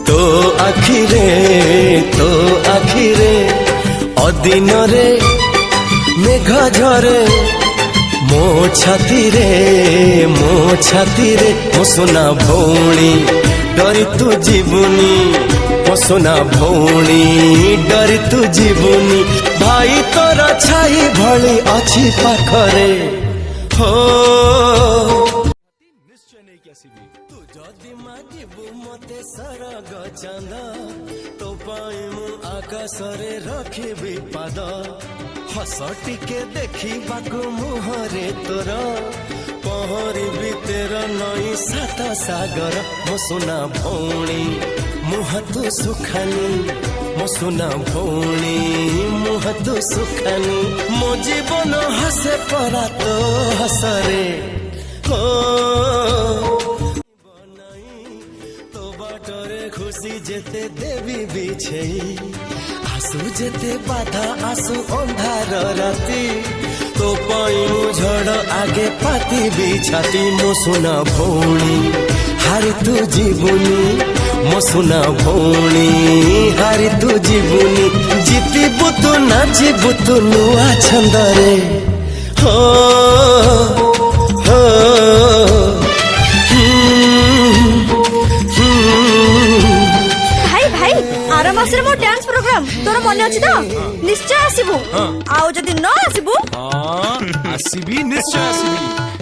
तो आखिरे अदिन रे मेघ झरे मो छाती रे मो सोना भौणी डरी तू जीवनी मो सोना भौणी डरी तू जीवनी भाई तोर छाई भली अच्छी पाखरे हो निश्चय नहीं कि आसबि तू जदि मागिबु मते सरग चांद तो पाई मु आकाश रे रखिबि पाद हस टिके देखिबाकु मुहरे तोर पहरिबि तेर नई सात सागर मो सोना भौणी मुह तू सुखानी मो सोना भौणी मुह तू सुखानी मो जीवन हसे परा तो हसरे हो तो बाटरे खुशी जेते देवी बिछेई आसु जेते बाधा आसु अंधार राती तो पाइनु झड़ आगे पाती बिछाती मो सोना भौणी हारी तू जीवनी मो सोना भौणी हारी तू जीवनी जीतिबु तू नाचिबु तू नुआ छंदरे हो हो भाई भाई आर मासरे मो डांस प्रोग्राम तोर मन अछि त निश्चय आसीबु आउ जदि न आसीबु आसीबी निश्चय आसीबी।